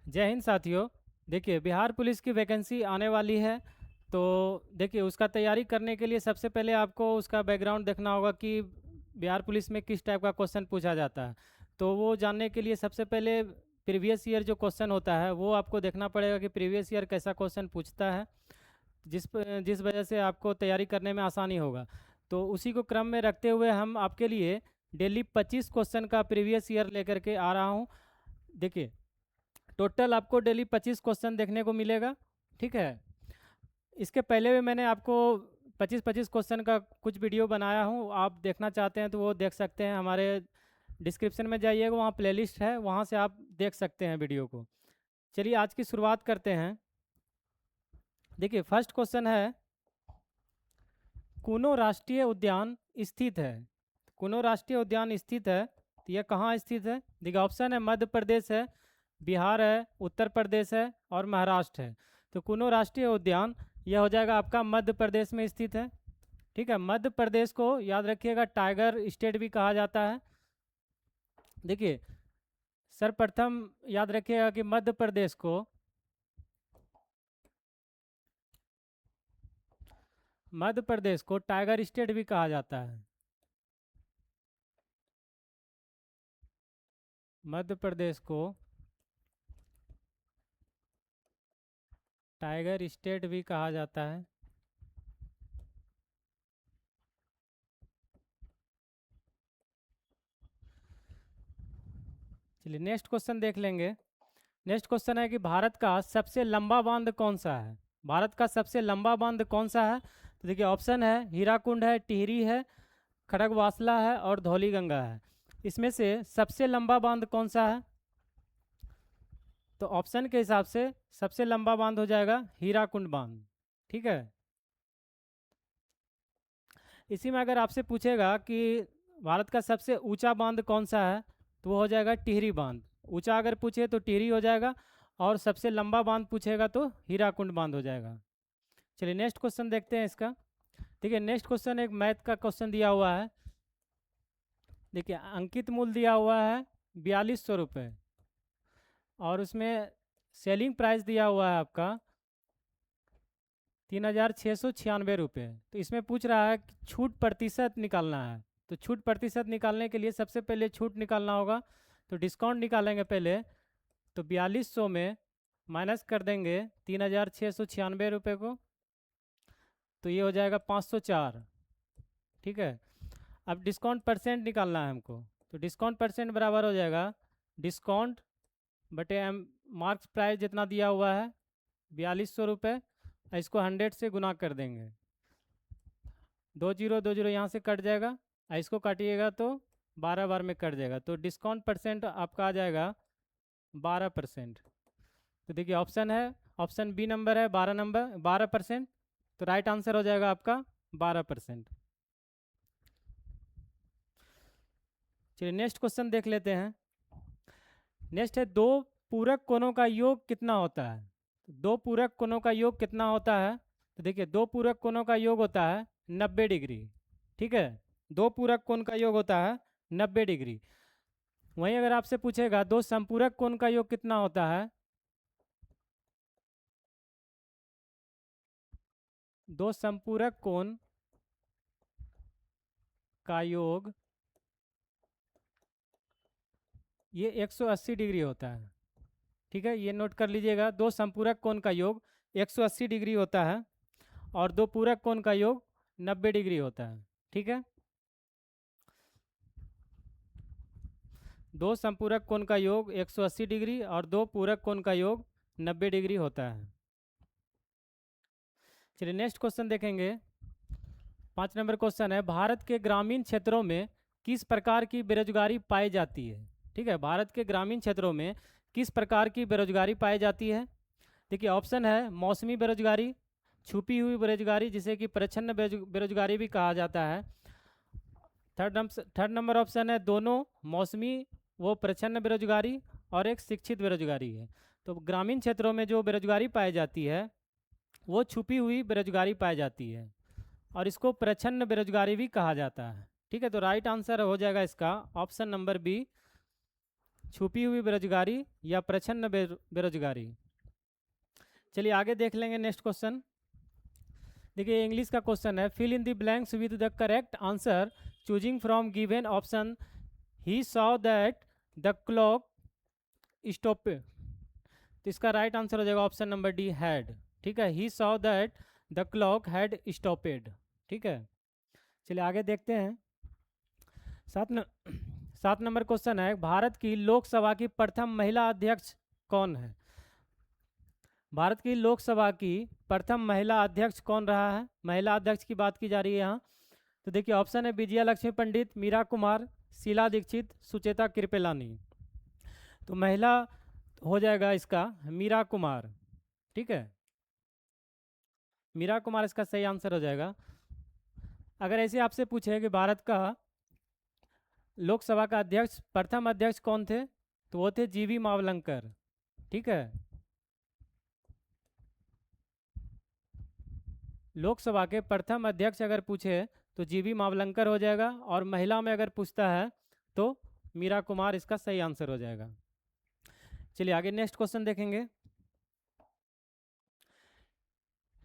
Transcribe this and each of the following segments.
जय हिंद साथियों। देखिए, बिहार पुलिस की वैकेंसी आने वाली है। तो देखिए, उसका तैयारी करने के लिए सबसे पहले आपको उसका बैकग्राउंड देखना होगा कि बिहार पुलिस में किस टाइप का क्वेश्चन पूछा जाता है। तो वो जानने के लिए सबसे पहले प्रीवियस ईयर जो क्वेश्चन होता है वो आपको देखना पड़ेगा कि प्रीवियस ईयर कैसा क्वेश्चन पूछता है, जिस वजह से आपको तैयारी करने में आसानी होगा। तो उसी को क्रम में रखते हुए हम आपके लिए डेली 25 क्वेश्चन का प्रीवियस ईयर लेकर के आ रहा हूँ। देखिए, टोटल आपको डेली 25 क्वेश्चन देखने को मिलेगा। ठीक है। इसके पहले भी मैंने आपको 25-25 क्वेश्चन का कुछ वीडियो बनाया हूँ, आप देखना चाहते हैं तो वो देख सकते हैं। हमारे डिस्क्रिप्शन में जाइएगा, वहाँ प्लेलिस्ट है, वहाँ से आप देख सकते हैं वीडियो को। चलिए आज की शुरुआत करते हैं। देखिए, फर्स्ट क्वेश्चन है, कूनो राष्ट्रीय उद्यान स्थित है। कूनो राष्ट्रीय उद्यान स्थित है तो यह कहाँ स्थित है? देखिए, ऑप्शन है मध्य प्रदेश है, बिहार है, उत्तर प्रदेश है और महाराष्ट्र है। तो कूनो राष्ट्रीय उद्यान यह हो जाएगा आपका मध्य प्रदेश में स्थित है। ठीक है, मध्य प्रदेश को याद रखिएगा टाइगर स्टेट भी कहा जाता है। देखिए, सर्वप्रथम याद रखिएगा कि मध्य प्रदेश को टाइगर स्टेट भी कहा जाता है। मध्य प्रदेश को टाइगर स्टेट भी कहा जाता है। चलिए नेक्स्ट क्वेश्चन देख लेंगे। नेक्स्ट क्वेश्चन है कि भारत का सबसे लंबा बांध कौन सा है? भारत का सबसे लंबा बांध कौन सा है? तो देखिए, ऑप्शन है हीराकुंड है, टिहरी है, खड़गवासला है और धौलीगंगा है। इसमें से सबसे लंबा बांध कौन सा है? तो ऑप्शन के हिसाब से सबसे लंबा बांध हो जाएगा हीराकुंड बांध। ठीक है। इसी में अगर आपसे पूछेगा कि भारत का सबसे ऊंचा बांध कौन सा है, तो वो हो जाएगा टिहरी बांध। ऊंचा अगर पूछे तो टिहरी हो जाएगा, और सबसे लंबा बांध पूछेगा तो हीराकुंड बांध हो जाएगा। चलिए नेक्स्ट क्वेश्चन देखते हैं इसका। देखिए, नेक्स्ट क्वेश्चन एक मैथ का क्वेश्चन दिया हुआ है। देखिए, अंकित मूल्य दिया हुआ है 4200 रुपये, और उसमें सेलिंग प्राइस दिया हुआ है आपका 3696 रुपये। तो इसमें पूछ रहा है कि छूट प्रतिशत निकालना है। तो छूट प्रतिशत निकालने के लिए सबसे पहले छूट निकालना होगा। तो डिस्काउंट निकालेंगे पहले। तो 4200 में माइनस कर देंगे 3696 रुपये को, तो ये हो जाएगा 504। ठीक है। अब डिस्काउंट परसेंट निकालना है हमको। तो डिस्काउंट परसेंट बराबर हो जाएगा डिस्काउंट बटे एम मार्क्स प्राइस जितना दिया हुआ है 4200 रुपये, इसको 100 से गुना कर देंगे। 20 यहाँ से कट जाएगा, इसको काटिएगा तो 12 बार में कट जाएगा। तो डिस्काउंट परसेंट आपका आ जाएगा 12%। तो देखिए, ऑप्शन है, ऑप्शन बी नंबर है 12%। तो राइट आंसर हो जाएगा आपका 12%। चलिए नेक्स्ट क्वेश्चन देख लेते हैं। नेक्स्ट है, दो पूरक कोणों का योग कितना होता है? तो दो पूरक कोणों का योग कितना होता है? तो देखिए, दो पूरक कोणों का योग होता है 90 डिग्री। ठीक है, दो पूरक कोण का योग होता है 90 डिग्री। वहीं अगर आपसे पूछेगा दो संपूरक कोण का योग कितना होता है, दो संपूरक कोण का योग ये 180 डिग्री होता है। ठीक है, ये नोट कर लीजिएगा, दो संपूरक कोण का योग 180 डिग्री होता है और दो पूरक कोण का योग 90 डिग्री होता है। ठीक है, दो संपूरक कोण का योग 180 डिग्री और दो पूरक कोण का योग 90 डिग्री होता है। चलिए नेक्स्ट क्वेश्चन देखेंगे। 5 नंबर क्वेश्चन है, भारत के ग्रामीण क्षेत्रों में किस प्रकार की बेरोजगारी पाई जाती है? ठीक है, भारत के ग्रामीण क्षेत्रों में किस प्रकार की बेरोजगारी पाई जाती है? देखिए, ऑप्शन है मौसमी बेरोजगारी, छुपी हुई बेरोजगारी जिसे कि प्रच्छन्न बेरोजगारी भी कहा जाता है। थर्ड नंबर ऑप्शन है दोनों, मौसमी वो प्रच्छन्न बेरोजगारी, और एक शिक्षित बेरोजगारी है। तो ग्रामीण क्षेत्रों में जो बेरोजगारी पाई जाती है वो छुपी हुई बेरोजगारी पाई जाती है, और इसको प्रच्छन्न बेरोजगारी भी कहा जाता है। ठीक है, तो राइट आंसर हो जाएगा इसका ऑप्शन नंबर बी, छुपी हुई बेरोजगारी या प्रच्छन्न बेरोजगारी। चलिए आगे देख लेंगे नेक्स्ट क्वेश्चन। देखिए इंग्लिश का क्वेश्चन है, fill in the blanks with the correct answer choosing from given option. He saw that the clock stop. तो इसका राइट आंसर हो जाएगा ऑप्शन नंबर डी, हैड। ठीक है, he saw that the clock had stopped. ठीक है, चलिए आगे देखते हैं। सात न, 7 नंबर क्वेश्चन है, भारत की लोकसभा की प्रथम महिला अध्यक्ष कौन है? भारत की लोकसभा की प्रथम महिला अध्यक्ष कौन रहा है? महिला अध्यक्ष की बात की जा रही है यहाँ। तो देखिए ऑप्शन है विजया लक्ष्मी पंडित, मीरा कुमार, शीला दीक्षित, सुचेता कृपलानी। तो महिला हो जाएगा इसका मीरा कुमार। ठीक है, मीरा कुमार इसका सही आंसर हो जाएगा। अगर ऐसे आपसे पूछे कि भारत का लोकसभा का अध्यक्ष प्रथम अध्यक्ष कौन थे, तो वो थे जीवी मावलंकर। ठीक है, लोकसभा के प्रथम अध्यक्ष अगर पूछे तो जीवी मावलंकर हो जाएगा, और महिला में अगर पूछता है तो मीरा कुमार इसका सही आंसर हो जाएगा। चलिए आगे नेक्स्ट क्वेश्चन देखेंगे।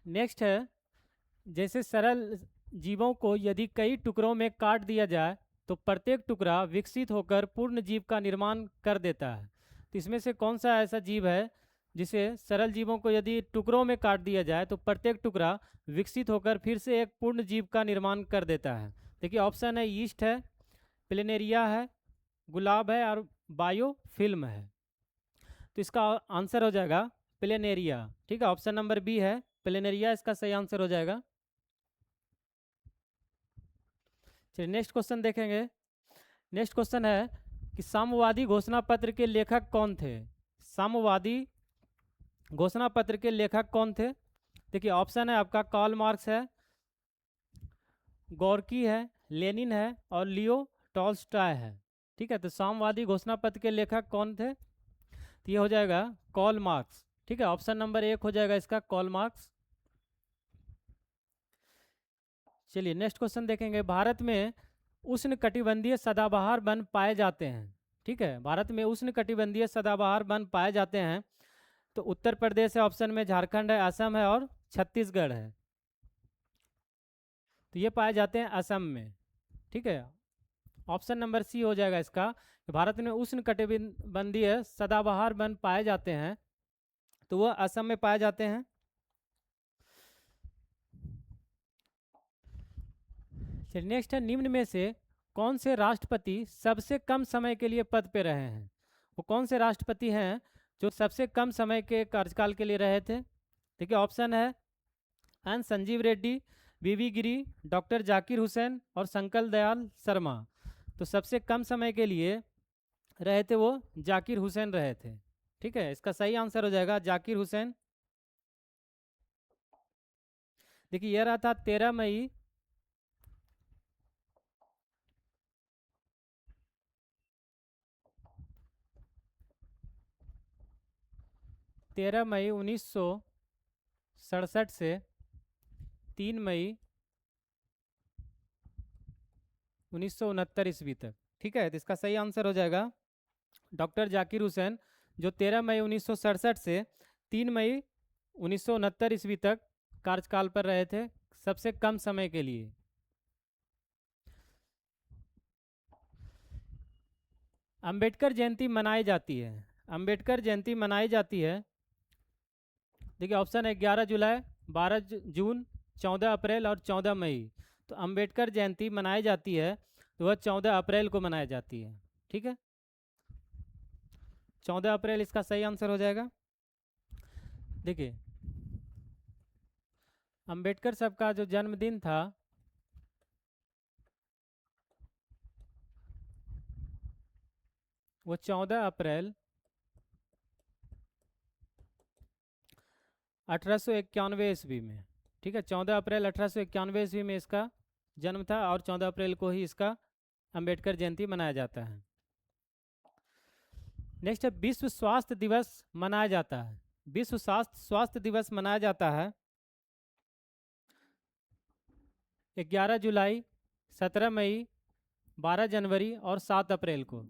नेक्स्ट है, जैसे सरल जीवों को यदि कई टुकड़ों में काट दिया जाए तो प्रत्येक टुकड़ा विकसित होकर पूर्ण जीव का निर्माण कर देता है। तो इसमें से कौन सा ऐसा जीव है जिसे सरल जीवों को यदि टुकड़ों में काट दिया जाए तो प्रत्येक टुकड़ा विकसित होकर फिर से एक पूर्ण जीव का निर्माण कर देता है? देखिए ऑप्शन है यीस्ट है, प्लेनेरिया है, गुलाब है, और बायोफिल्म है। तो इसका आंसर हो जाएगा प्लेनेरिया। ठीक है, ऑप्शन नंबर बी है प्लेनेरिया, इसका सही आंसर हो जाएगा। चलिए नेक्स्ट क्वेश्चन देखेंगे। नेक्स्ट क्वेश्चन है कि साम्यवादी घोषणा पत्र के लेखक कौन थे? साम्यवादी घोषणा पत्र के लेखक कौन थे? देखिए ऑप्शन है आपका कार्ल मार्क्स है, गोर्की है, लेनिन है, और लियो टॉल्स्टॉय है। ठीक है, तो साम्यवादी घोषणा पत्र के लेखक कौन थे? तो ये हो जाएगा कार्ल मार्क्स। ठीक है, ऑप्शन नंबर 1 हो जाएगा इसका कार्ल मार्क्स। चलिए नेक्स्ट क्वेश्चन देखेंगे। भारत में उष्ण कटिबंधीय सदाबहार वन पाए जाते हैं। ठीक है, भारत में उष्ण कटिबंधीय सदाबहार वन पाए जाते हैं। तो उत्तर प्रदेश है ऑप्शन में, झारखंड है, असम है, और छत्तीसगढ़ है। तो ये पाए जाते हैं असम में। ठीक है, ऑप्शन नंबर सी हो जाएगा इसका। भारत में उष्ण कटिबंधीय सदाबहार वन पाए जाते हैं, तो वह असम में पाए जाते हैं। चलिए नेक्स्ट है, निम्न में से कौन से राष्ट्रपति सबसे कम समय के लिए पद पे रहे हैं? वो कौन से राष्ट्रपति हैं जो सबसे कम समय के कार्यकाल के लिए रहे थे? देखिए ऑप्शन है एन संजीव रेड्डी, वीवी गिरी, डॉक्टर जाकिर हुसैन, और शंकर दयाल शर्मा। तो सबसे कम समय के लिए रहे थे वो जाकिर हुसैन रहे थे। ठीक है, इसका सही आंसर हो जाएगा जाकिर हुसैन। देखिए यह रहा था 13 मई 1967 से 3 मई 1969 ईस्वी तक। ठीक है, तो इसका सही आंसर हो जाएगा डॉक्टर जाकिर हुसैन, जो 13 मई 1967 से 3 मई 1969 ईस्वी तक कार्यकाल पर रहे थे सबसे कम समय के लिए। अंबेडकर जयंती मनाई जाती है। अंबेडकर जयंती मनाई जाती है। देखिए ऑप्शन है 11 जुलाई, 12 जून, 14 अप्रैल, और 14 मई। तो अंबेडकर जयंती मनाई जाती है तो वह 14 अप्रैल को मनाई जाती है। ठीक है, 14 अप्रैल इसका सही आंसर हो जाएगा। देखिए अंबेडकर साहब का जो जन्मदिन था वो 14 अप्रैल 1891 ईस्वी में। ठीक है, 14 अप्रैल 1891 ईस्वी में इसका जन्म था, और 14 अप्रैल को ही इसका अंबेडकर जयंती मनाया जाता है। नेक्स्ट है, विश्व स्वास्थ्य दिवस मनाया जाता है। विश्व स्वास्थ्य दिवस मनाया जाता है 11 जुलाई, 17 मई, 12 जनवरी, और 7 अप्रैल को।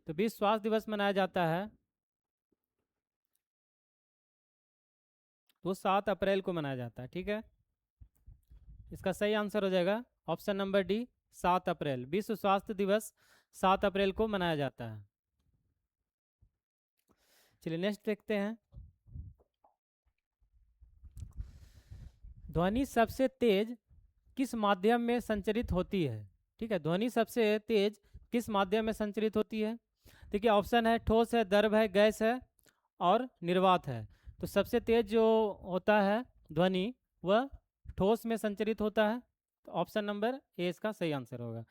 तो विश्व स्वास्थ्य दिवस मनाया जाता है वो 7 अप्रैल को मनाया जाता है। ठीक है, इसका सही आंसर हो जाएगा ऑप्शन नंबर डी, 7 अप्रैल। विश्व स्वास्थ्य दिवस 7 अप्रैल को मनाया जाता है। चलिए नेक्स्ट देखते हैं। ध्वनि सबसे तेज किस माध्यम में संचरित होती है? ठीक है, ध्वनि सबसे तेज किस माध्यम में संचरित होती है? देखिए ऑप्शन है ठोस है, द्रव है, गैस है और निर्वात है। तो सबसे तेज जो होता है ध्वनि वह ठोस में संचरित होता है। तो ऑप्शन नंबर ए इसका सही आंसर होगा।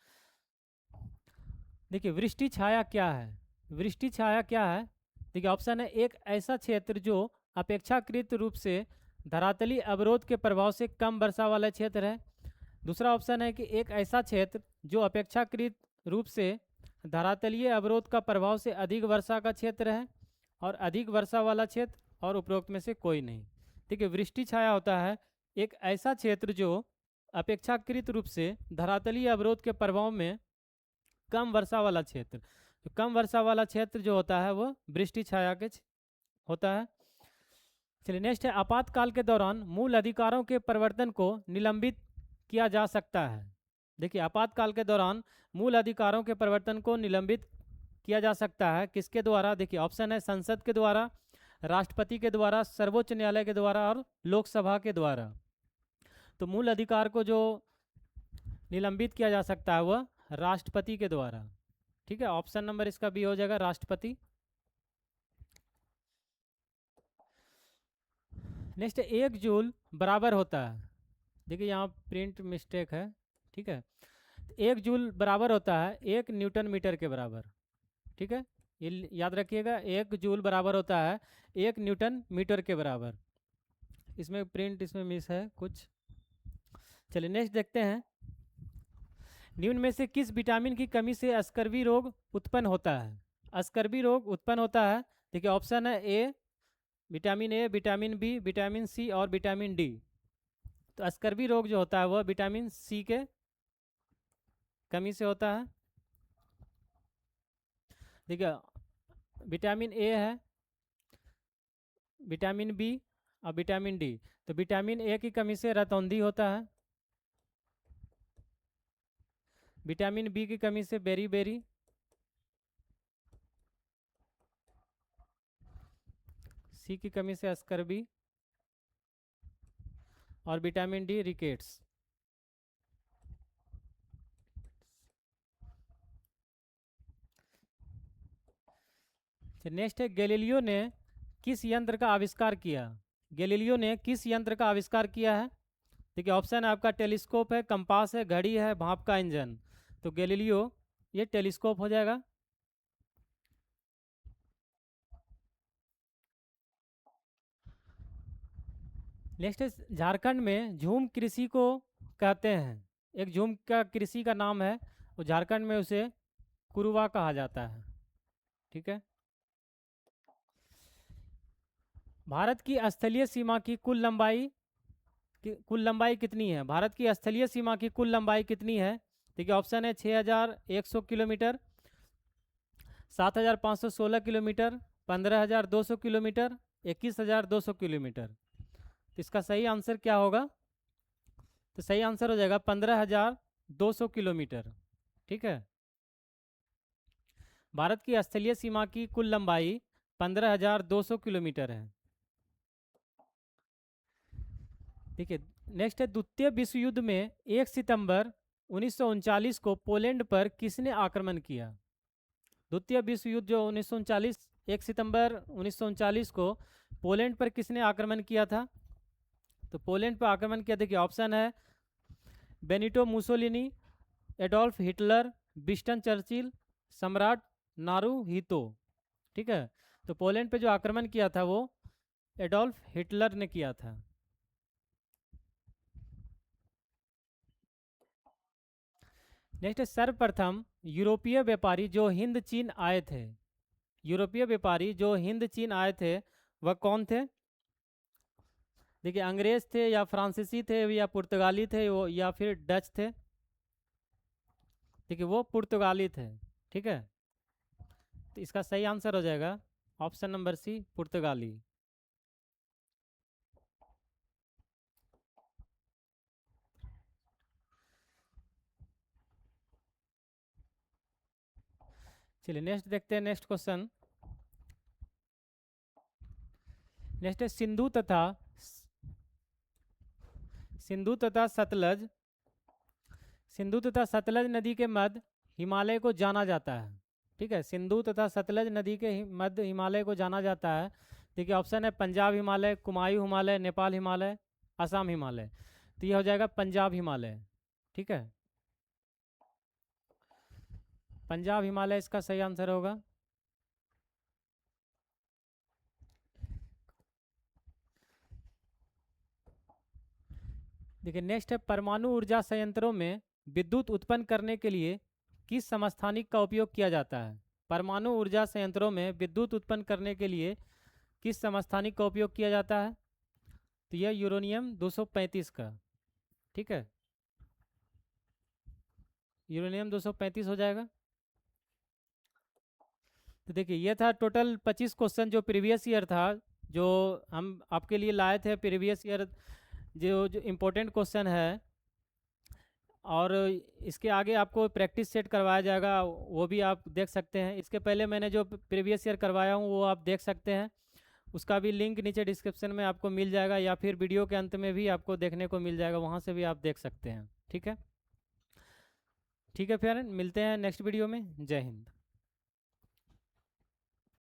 देखिए वृष्टि छाया क्या है? वृष्टि छाया क्या है? देखिए ऑप्शन है एक ऐसा क्षेत्र जो अपेक्षाकृत रूप से धरातलीय अवरोध के प्रभाव से कम वर्षा वाला क्षेत्र है। दूसरा ऑप्शन है कि एक ऐसा क्षेत्र जो अपेक्षाकृत रूप से धरातलीय अवरोध का प्रभाव से अधिक वर्षा का क्षेत्र है। और अधिक वर्षा वाला क्षेत्र और उपरोक्त में से कोई नहीं। देखिए वृष्टि छाया होता है एक ऐसा क्षेत्र जो अपेक्षाकृत रूप से धरातलीय अवरोध के प्रभाव में कम वर्षा वाला क्षेत्र। तो कम वर्षा वाला क्षेत्र जो होता है वो वृष्टि छाया के होता है। चलिए नेक्स्ट है आपातकाल के दौरान मूल अधिकारों के परिवर्तन को निलंबित किया जा सकता है। देखिए आपातकाल के दौरान मूल अधिकारों के परिवर्तन को निलंबित किया जा सकता है किसके द्वारा? देखिए ऑप्शन है संसद के द्वारा, राष्ट्रपति के द्वारा, सर्वोच्च न्यायालय के द्वारा और लोकसभा के द्वारा। तो मूल अधिकार को जो निलंबित किया जा सकता है वह राष्ट्रपति के द्वारा। ठीक है, ऑप्शन नंबर इसका बी हो जाएगा राष्ट्रपति। नेक्स्ट 1 जूल बराबर होता है, देखिए यहाँ प्रिंट मिस्टेक है। ठीक है, 1 जूल बराबर होता है 1 न्यूटन मीटर के बराबर। ठीक है, ये याद रखिएगा 1 जूल बराबर होता है 1 न्यूटन मीटर के बराबर। इसमें प्रिंट इसमें मिस है कुछ। चलिए नेक्स्ट देखते हैं। निम्न में से किस विटामिन की कमी से स्कर्वी रोग उत्पन्न होता है? स्कर्वी रोग उत्पन्न होता है, देखिए ऑप्शन है A vitamin A, vitamin B, vitamin C और विटामिन डी। तो स्कर्वी रोग जो होता है वह विटामिन सी के कमी से होता है। देखिए विटामिन ए है, विटामिन बी और विटामिन डी। तो विटामिन ए की कमी से रतौंधी होता है, विटामिन बी की कमी से बेरी, सी की कमी से स्कर्वी और विटामिन डी रिकेट्स। नेक्स्ट है गैलीलियो ने किस यंत्र का आविष्कार किया? गैलीलियो ने किस यंत्र का आविष्कार किया है? देखिए ऑप्शन है आपका टेलीस्कोप है, कंपास है, घड़ी है, भाप का इंजन। तो गैलीलियो ये टेलीस्कोप हो जाएगा। नेक्स्ट है झारखंड में झूम कृषि को कहते हैं, एक झूम का कृषि का नाम है, वो झारखंड में उसे कुरुवा कहा जाता है। ठीक है, भारत की स्थलीय सीमा की कुल लंबाई कितनी है? भारत की स्थलीय सीमा की कुल लंबाई कितनी है? देखिए ऑप्शन है 6100 किलोमीटर, 7516 किलोमीटर, 15200 किलोमीटर, 21200 किलोमीटर। तो इसका सही आंसर क्या होगा? तो सही आंसर हो जाएगा 15200 किलोमीटर। ठीक है, भारत की स्थलीय सीमा की कुल लंबाई 15200 किलोमीटर है। देखिए नेक्स्ट है द्वितीय विश्व युद्ध में 1 सितंबर 1939 को पोलैंड पर किसने आक्रमण किया? द्वितीय विश्व युद्ध जो 1939 1 सितंबर 1939 को पोलैंड पर किसने आक्रमण किया था? तो पोलैंड पर आक्रमण किया, देखिए ऑप्शन है Benito Mussolini, Adolf Hitler, Winston Churchill, सम्राट नारूहितो। ठीक है, तो पोलैंड पे जो आक्रमण किया था वो एडोल्फ हिटलर ने किया था। नेक्स्ट है सर्वप्रथम यूरोपीय व्यापारी जो हिंद चीन आए थे, यूरोपीय व्यापारी जो हिंद चीन आए थे वह कौन थे? देखिए अंग्रेज थे या फ्रांसीसी थे या पुर्तगाली थे वो या फिर डच थे? देखिए वो पुर्तगाली थे। ठीक है, तो इसका सही आंसर हो जाएगा ऑप्शन नंबर सी, पुर्तगाली। चलिए नेक्स्ट देखते हैं, नेक्स्ट क्वेश्चन। नेक्स्ट है सिंधु तथा सतलज, सिंधु तथा सतलज नदी के मध्य हिमालय को जाना जाता है। ठीक है, सिंधु तथा सतलज नदी के मध्य हिमालय को जाना जाता है। देखिए ऑप्शन है पंजाब हिमालय, कुमायूं हिमालय, नेपाल हिमालय, असम हिमालय। तो ये हो जाएगा पंजाब हिमालय। ठीक है, पंजाब हिमालय इसका सही आंसर होगा। देखिए नेक्स्ट है, परमाणु ऊर्जा संयंत्रों में विद्युत उत्पन्न करने के लिए किस समस्थानिक का उपयोग किया जाता है? परमाणु ऊर्जा संयंत्रों में विद्युत उत्पन्न करने के लिए किस समस्थानिक का उपयोग किया जाता है? तो यह यूरेनियम 235 का। ठीक है, यूरेनियम 235 हो जाएगा। तो देखिए ये था टोटल 25 क्वेश्चन जो प्रीवियस ईयर था, जो हम आपके लिए लाए थे प्रीवियस ईयर, जो जो इम्पोर्टेंट क्वेश्चन है। और इसके आगे आपको प्रैक्टिस सेट करवाया जाएगा, वो भी आप देख सकते हैं। इसके पहले मैंने जो प्रीवियस ईयर करवाया हूँ वो आप देख सकते हैं, उसका भी लिंक नीचे डिस्क्रिप्शन में आपको मिल जाएगा, या फिर वीडियो के अंत में भी आपको देखने को मिल जाएगा, वहाँ से भी आप देख सकते हैं। ठीक है, ठीक है, फिर मिलते हैं नेक्स्ट वीडियो में। जय हिंद।